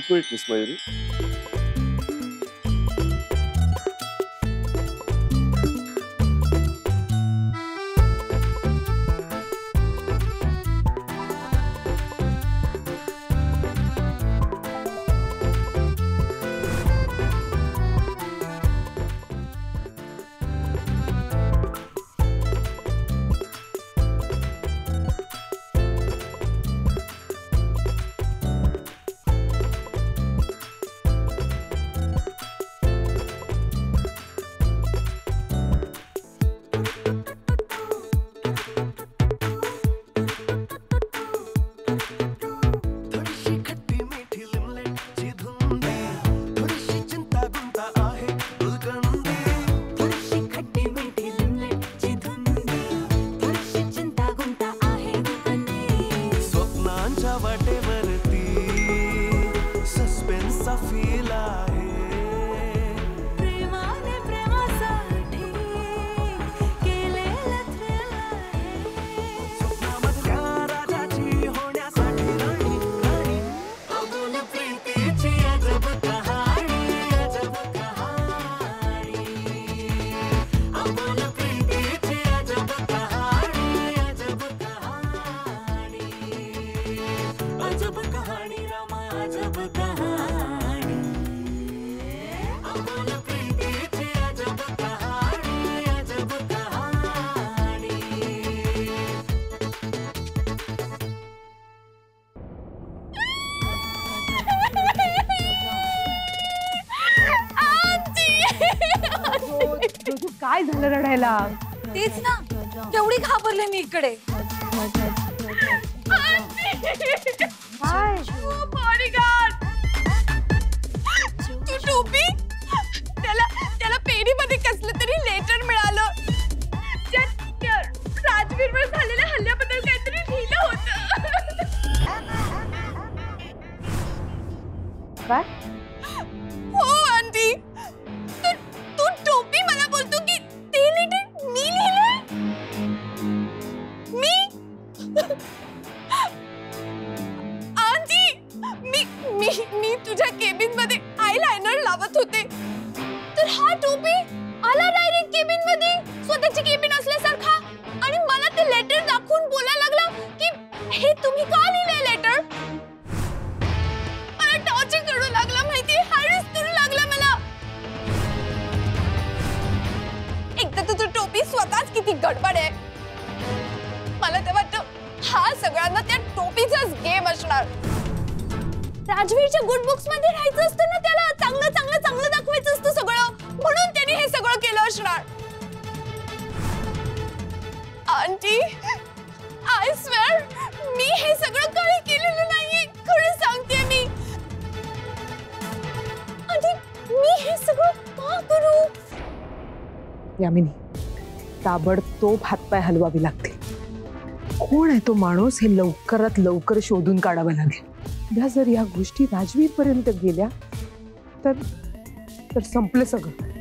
एक minute miss Mayuri. काय झालं रडायला? तेच ना, केवढी घाबरले मी इकडे. काय? तू टोपी, त्याला पेढीमध्ये कसलं तरी लेटर मिळालं. राजवीरवर झालेल्या हल्ल्याबद्दल काहीतरी लिहिलं होतं. काय? हो आंटी, तू टोपी मला बोलतो की ते लेटर मी लिहिलंय. मी आंटी, मी तुझ्या केबिन मध्ये आयलाइनर लावत होते, तर हा टोपी आला डायरेक्ट केबिन मध्ये, स्वतःची केबिन असल्यासारखा, आणि मला ते लेटर दाखवून बोलायला लागला की हे तुम्ही का लिहिलंय लेटर. मला टॉर्चर करू लागला, माहिती, हॅरेस करू लागला मला. एकदा तर टोपी स्वतःच किती गडबड आहे. मला तर वाटतं हा सगळ्यांना त्या टोपीचाच गेम असणार. राजवीरच्या गुड बुक्स मध्ये राहायचं असतं ना, त्याला चांगलं चांगलं चांगलं दाखवायचं असतं सगळं, म्हणून त्याने हे सगळं केलं असणार. आंटी, आय स्वेअर मी हे सगळं काही केलेलं नाहीये, खरं सांगते मी. आंटी, मी हे सगळं का करू? यामिनी, ताबडतोब हातपाय हलवावे लागतील. कोण आहे तो माणूस हे लवकरात लवकर शोधून काढावं लागेल. उद्या जर या गोष्टी राजवीर पर्यंत गेल्या तर संपलं सगळं.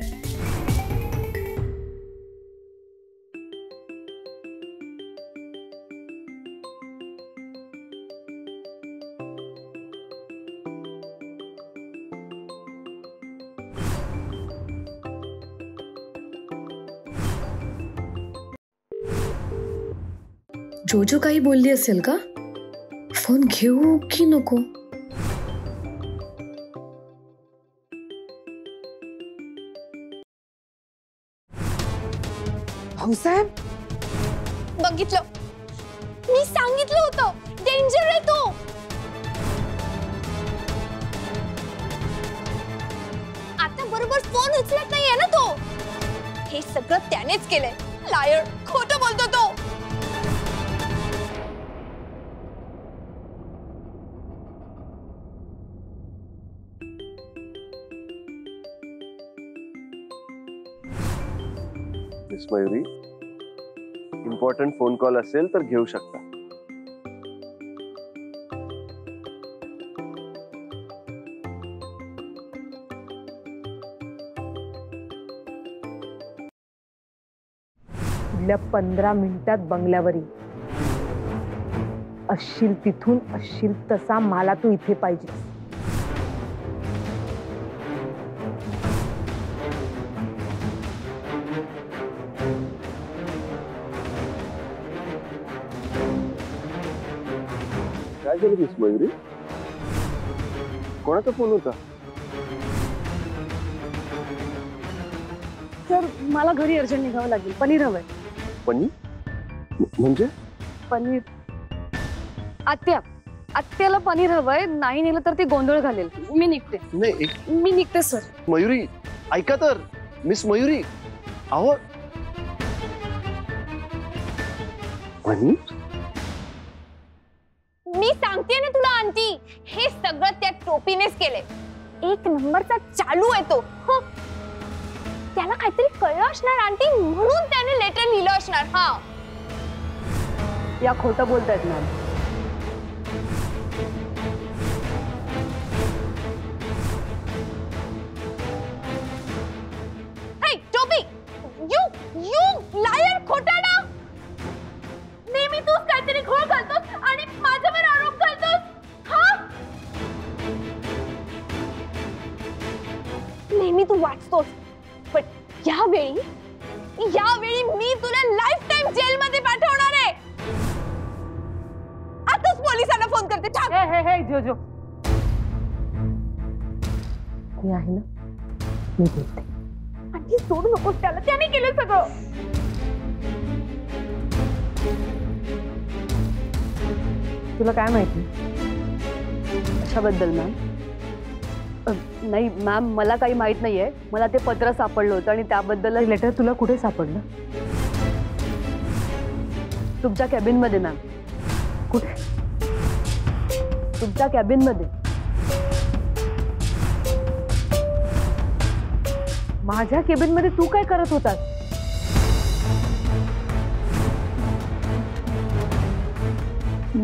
जोजो काही बोलली असेल का? फोन घेऊ की नको? भाऊसाहेब, बघितलं, मी सांगितलं होतं डेंजर आहे तो. आता बरोबर फोन उचलत नाहीये ना तो. हे सगळं त्यानेच केलंय. लायर, खोटं बोलतो तो. Miss Mayuri, important phone call असेल तर घेऊ शकता. पुढल्या 15 मिनिटात बंगल्यावर ये. असशील तिथून, असशील तसा मला तू इथे पाहिजे. काय झालं मिस मयुरी? कोणाचा फोन होता? सर मला घरी अर्जंट निघावं लागेल. पनीर हवंय. पनीर म्हणजे? पनीर आत्याला पनीर हवंय. नाही नेलं तर ती गोंधळ घालेल. मी निघते. नाही मी निघते सर. मयुरी ऐका तर, मिस मयुरी अहो पनीर. मी सांगते ना तुला आंटी, हे सगळं त्या टोपीनेच केलंय. एक नंबरचा चालू आहे तो. त्याला काहीतरी कळलं असणार आंटी, म्हणून त्याने लेटर लिहिलं असणार. हा या खोटं बोलतायत मॅम. हे टोपी, यू लायर, खोटाडा. नेहमी तूच काहीतरी घोळ घालतोस आणि माझ्यावर आरोप घालतोस. हा नेहमी तू वाचतोस, पण यावेळी मी तुला लाईफ टाइम जेल मध्ये पाठवणार आहे. आताच पोलिसांना फोन करते. हे जोजो, मी आहे ना, मी बोलते. आणि सोडू नकोस त्याला, त्याने केलं सगळं. तुला काय माहिती कशाबद्दल मॅम? नाही मॅम, मला काही माहित नाहीये. मला ते पत्र सापडलं होतं आणि त्याबद्दल. लेटर तुला कुठे सापडलं? तुमच्या कॅबिन मध्ये मॅम. कुठे? तुमच्या कॅबिन मध्ये. माझ्या केबिन मध्ये तू काय करत होतास?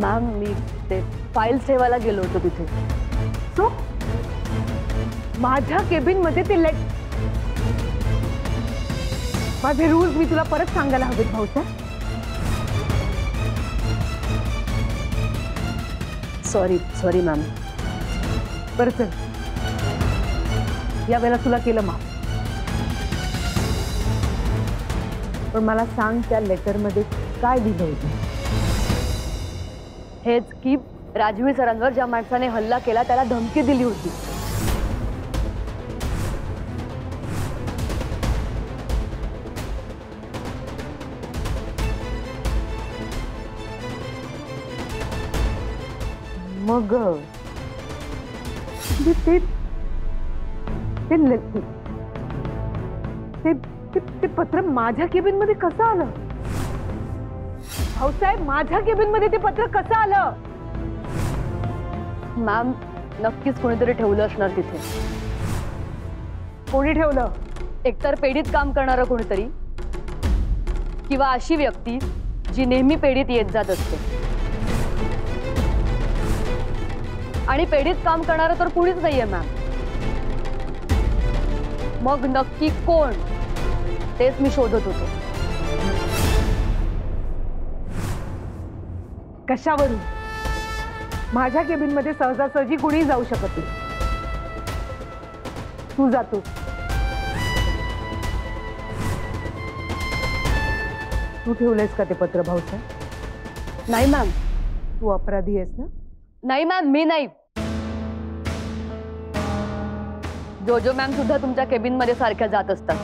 मॅम मी ते फाईल्स ठेवायला गेलो होतो तिथे. सो माझ्या केबिन मध्ये ते माझे रूल्स मी तुला परत सांगायला हवेत भाऊसाहेब. Sorry ma'am. बरं चल, या वेळेला तुला केलं माफ. पण मला सांग, त्या लेटर मध्ये काय लिहिलं होतं? हेच की राजवीर सरांवर ज्या माणसाने हल्ला केला त्याला धमकी दिली होती. मग ते ते पत्र माझ्या केबिन मध्ये कसं आलं? भाऊसाहेब, माझ्या केबिन मध्ये ते पत्र कसं आलं? मॅम नक्कीच कोणीतरी ठेवलं असणार तिथे. कोणी ठेवलं? एकतर पेढीत काम करणारं कोणीतरी, किंवा अशी व्यक्ती जी नेहमी पेढीत येत जात असते. आणि पेढीत काम करणारं तर कुणीच नाहीये मॅम. मग नक्की कोण, तेच मी शोधत होतो. कशावरून? माझ्या केबिन मध्ये सहजासहजी कुणी जाऊ शकत नाही. तू जातो. तू ठेवलंयस का ते पत्र भाऊसाहेब? नाही मॅम. तू अपराधी आहेस ना? नाही मॅम, मी नाही. जोजो मॅम सुद्धा तुमच्या केबिन मध्ये सारख्या जात असतात.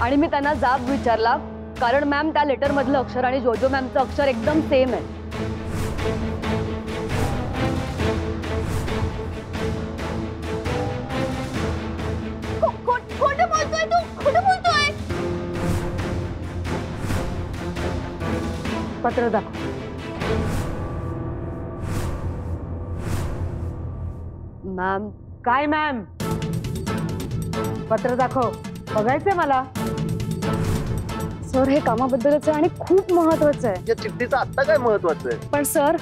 आणि मी त्यांना जाब विचारला, कारण मॅम त्या लेटर मधलं अक्षर आणि जोजो मॅमचं अक्षर एकदम सेम आहे. खोटं बोलतोय तू, खोटं बोलतोय. पत्र दाखव. मॅम. काय मॅम? पत्र दाखव, बघायचंय मला. सर हे कामाबद्दलच आहे आणि खूप महत्वाचं आहे. या चिठ्ठीचं आता काय महत्वाचं आहे? पण सर,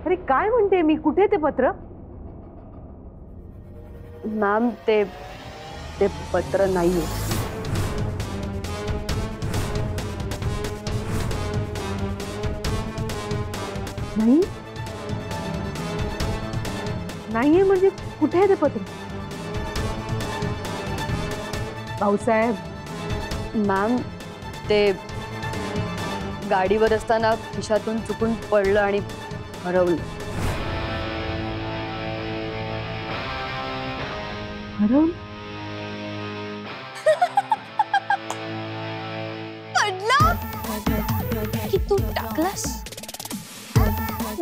अरे काय म्हणते मी? कुठे ते पत्र? मॅम ते पत्र नाहीये. नाही नाहीये म्हणजे कुठे आहे ते पत्र? भाऊसाहेब मॅम ते गाडीवर असताना खिशातून चुकून पडलं आणि हरवलं. हरवलं? पडलं की तू टाकलास,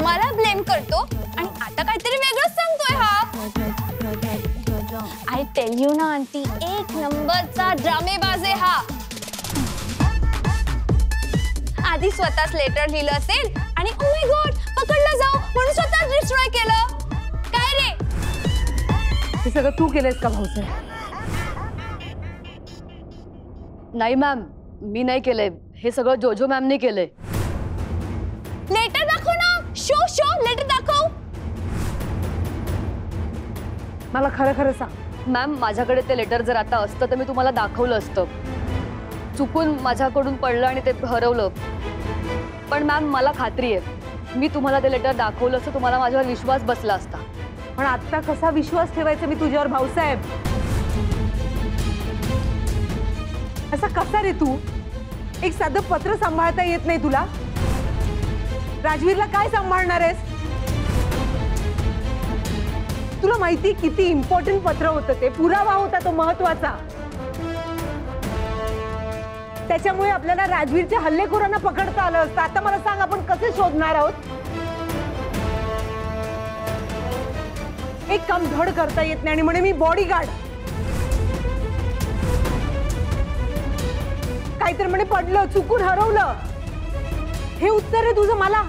मला ब्लेम करतो आणि आता काहीतरी वेगळंच सांगतोय हा. आय टेल यू ना आंटी, एक नंबरचा ड्रामेबाज आहे हा. आधी स्वतःच लेटर लिहिलं असेल आणि ओ माय गॉड पकडला जाऊ म्हणून स्वतःच डिस्ट्रॉय केलं. काय रे, हे सगळं तू केलंयस का भाऊसाहेब? नाही मॅम, मी नाही केलंय. हे सगळं जोजो मॅमने केलंय. लेटर दाखव ना. शो लेटर दाखव. मला खरं खरं सांग. मॅम, माझ्याकडे ते लेटर जर आता असतं तर मी तुम्हाला दाखवलं असतं. चुकून माझ्याकडून पडलं आणि ते हरवलं. पण मॅम, मला खात्री आहे मी तुम्हाला ते लेटर दाखवलं असतं, तुम्हाला माझ्यावर विश्वास बसला असता. पण आता कसा विश्वास ठेवायचा मी तुझ्यावर भाऊसाहेब? असा कसा रे तू? एक साधं पत्र सांभाळता येत नाही तुला? राजवीरला काय सांभाळणार आहेस? तुला माहिती किती इम्पॉर्टंट पत्र होतं ते, पुरावा होता तो महत्वाचा. त्याच्यामुळे आपल्याला राजवीरच्या हल्लेखोरांना पकडता आलं असतं. आता मला सांग, आपण कसे शोधणार आहोत? एक काम धड करता येत नाही आणि म्हणे मी बॉडीगार्ड. काहीतरी म्हणे पडलं, चुकून हरवलं. हे उत्तर आहे तुझं मला?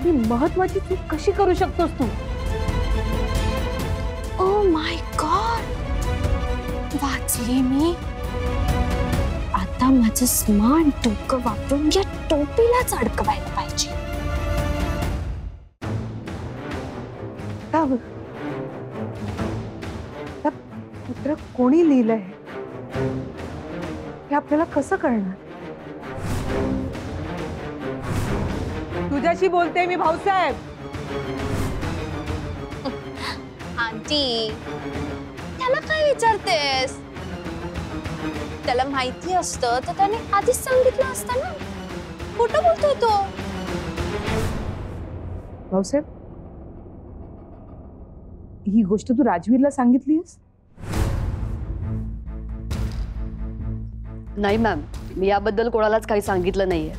ही महत्वाची चूक कशी करू शकतोस तू? ओ माय गॉड, वाचले मी. आता माझं स्मार्ट डोकं वापरून या टोपीलाच अडकवायला पाहिजे. पत्र कोणी लिहिलंय हे आपल्याला कसं कळणार? तुझ्याशी बोलते मी भाऊसाहेब. आंटी, त्याला काय विचारतेस? त्याला माहिती असतं तर त्याने आधीच सांगितलं असतं ना. खोटं बोलतोय तो. भाऊसाहेब, ही गोष्ट तू राजवीरला सांगितलीस? नाही मॅम, मी याबद्दल कोणालाच काही सांगितलं नाहीये.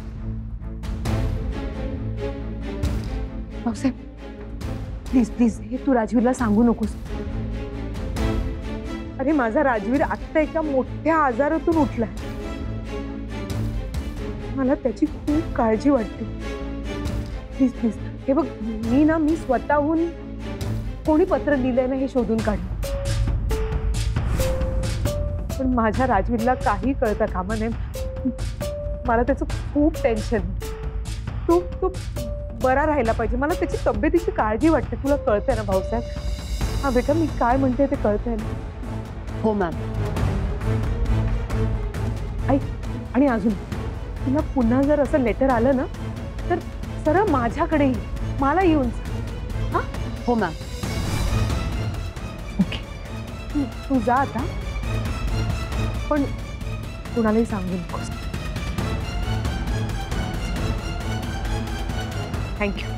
भाऊसाहेब, प्लीज प्लीज हे तू राजवीरला सांगू नकोस. अरे माझा राजवीर आत्ता एका मोठ्या आजारातून उठलाय. मला त्याची खूप काळजी वाटते. प्लीज प्लीज हे बघ, मी स्वतःहून कोणी पत्र लिहिलंय ना हे शोधून काढलं. पण माझ्या राजवीरला काही कळता कामा नये. मला त्याचं खूप टेन्शन. तू बरा राहायला पाहिजे. मला त्याची तब्येतीची काळजी वाटते. तुला कळतंय ना भाऊसाहेब? हा बेटा, मी काय म्हणते ते कळतंय ना? हो मॅम. ऐक, आणि अजून तुला पुन्हा जर असं लेटर आलं ना तर सरळ माझ्याकडे ये, मला येऊन सांग. हा? हो मॅम. ओके, तू जा आता, पण कुणालाही सांगू नकोस. थँक्यू.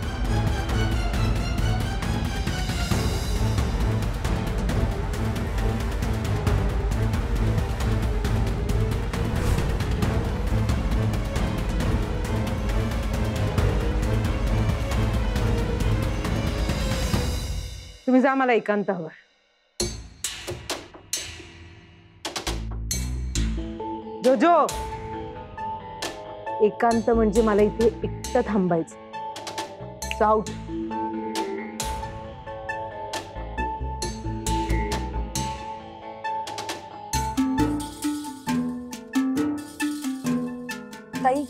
तुम्ही जा, मला एकांत हवं. जोजो, एकांत म्हणजे मला इथे एकटं थांबायचं. आउट. ताई,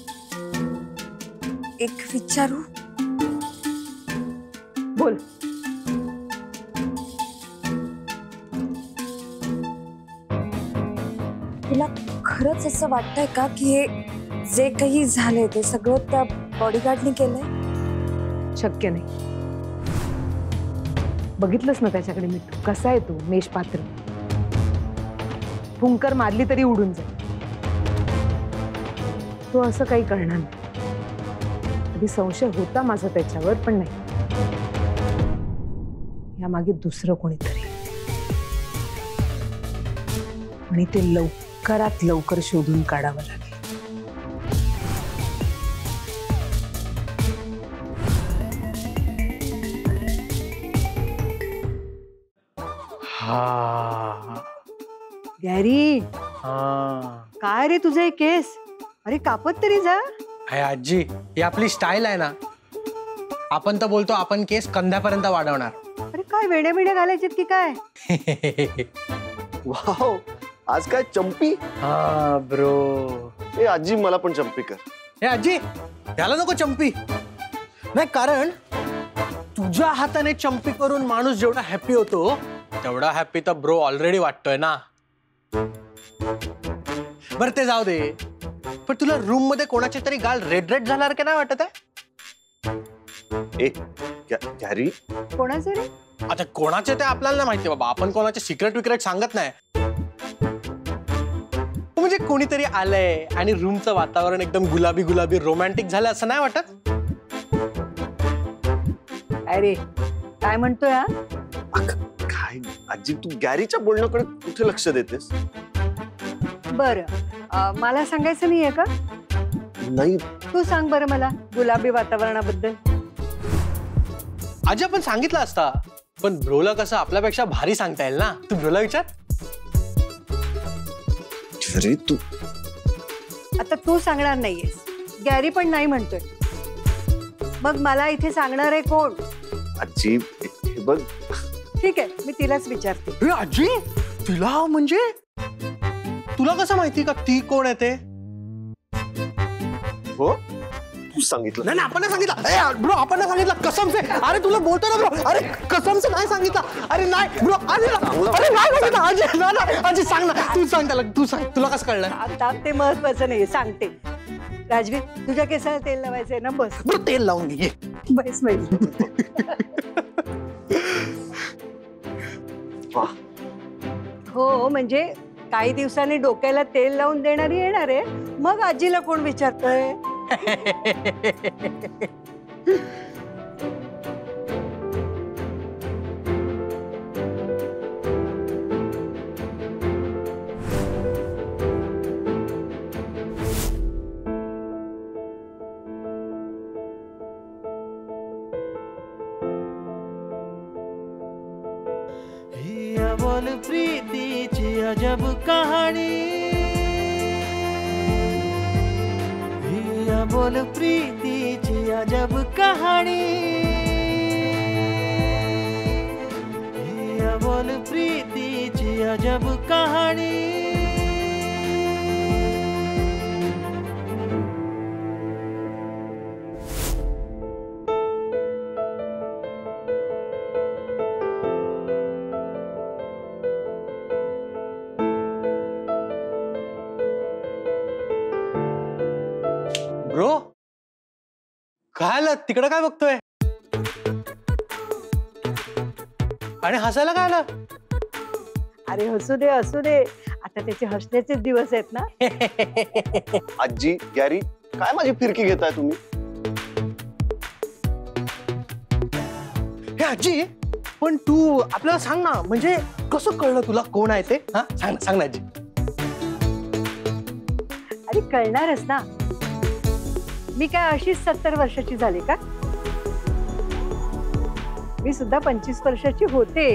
एक विचारू? बोल. तुला खरंच असं वाटतंय का की हे जे काही झालंय ते सगळं त्या बॉडीगार्डने केलंय? शक्य नाही. बघितलंच ना त्याच्याकडे मी, कसा आहे तो मेष पात्र. फुंकर मारली तरी उडून जाईल. तो असं काही करणार नाही. कधी संशय होता माझा त्याच्यावर, पण नाही. यामागे दुसरं कोणीतरी, आणि ते लवकरात लवकर शोधून काढावं लागेल. गॅरी, हा काय रे तुझे केस? अरे कापत तरी जा. अरे आजी, ही आपली स्टाईल आहे ना. आपण तर बोलतो आपण केस कंध्यापर्यंत वाढवणार. अरे काय वेड्या वेड्या घालायचेत की काय? वाव, आज काय चंपी. हा ब्रो. ए आजी, मला पण चंपी कर. हे आजी, त्याला नको चंपी. नाही, कारण तुझ्या हाताने चंपी करून माणूस जेवढा हॅपी होतो तेवढा हॅपी तर ब्रो ऑलरेडी वाटतोय ना. बरं ते जाऊ दे, पण तुला रूम मध्ये कोणाचे तरी गाल रेड रेड झाल्यावर का नाही वाटत आहे? ए गॅरी, कोणाचे रे? आता कोणाचे ते आपल्याला नाही माहिती बाबा. आपण कोणाचे सिक्रेट विक्रेट सांगत नाही. म्हणजे कोणीतरी आलंय आणि रूमचं वातावरण एकदम गुलाबी गुलाबी रोमॅन्टिक झालं असं नाही वाटत? अरे काय म्हणतोय हा? काय आजी, तू गॅरीच्या बोलण्याकडे कुठे लक्ष देतेस? बर, मला सांगायचं नाहीये का? नाही. तू सांग बरं मला गुलाबी वातावरणाबद्दल. आजी आपण सांगितलं असता, पण ब्रोला कसं आपल्यापेक्षा भारी सांगता येईल ना. तू ब्रोला विचार. अरे तू आता तू सांगणार नाहीयेस, गॅरी पण नाही म्हणतोय, मग मला इथे सांगणार आहे कोण? आजी हे बघ. ठीक आहे, मी तिलाच विचारते. हे आजी, तिला म्हणजे तुला कसं माहिती का ती कोण आहे ते? हो, तू सांगितलं. नाही आपण नाही सांगितलं. ए ब्रो, आपण नाही सांगितलं कसम से. अरे तुला बोलतो ना ब्रो. अरे कसम से नाही सांगितलं. अरे नाही ब्रो, अरे नाही सांगितलं. आजी नाही, आजी सांग ना. तू सांग त्याला, तू सांग. तुला कसं कळलं? आता ते महत्वाचं नाही, सांगते. राजवीर, तुझ्या केसाला तेल लावायचंय ना? बस ब्रो, तेल लावून घे. बस माहिती. हो, म्हणजे काही दिवसांनी डोक्याला तेल लावून देणारी येणार आहे, मग आजीला कोण विचारतोय? बोल प्रीतीची अजब कहाणी, बोल प्रीतीची अजब कहाणी, बोल प्रीतीची अजब कहाणी. ब्रो, काय आलं तिकडे? काय बघतोय? आणि हसायला काय आलं? अरे हसू दे हसू दे, आता त्याचे हसण्याचे दिवस आहेत ना. आजी, गॅरी, काय माझी फिरकी घेताय तुम्ही? हे आजी, पण तू आपल्याला सांग ना, म्हणजे कसं कळलं तुला कोण आहे ते? हा सांग ना, सांग ना आजी. अरे कळणारच ना, मी काय अशीच 70 वर्षाची झाली का? मी सुद्धा 25 वर्षाची होते.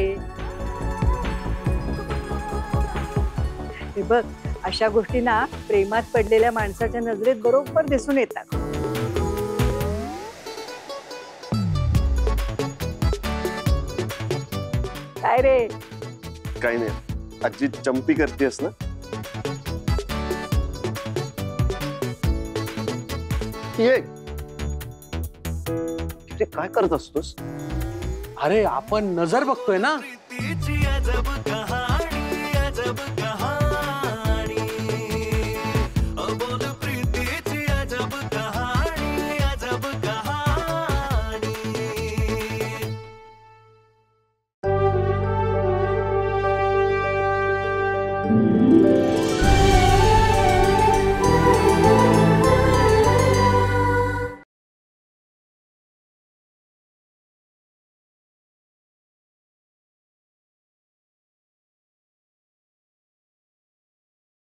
हे बघ, अशा गोष्टी ना प्रेमात पडलेल्या माणसाच्या नजरेत बरोबर दिसून येतात. काय रे? काही नाही. आजी चंपी करतेस ना? ये, काय करत असतोस? अरे आपण नजर बघतोय ना. अजब कहाणी, अजब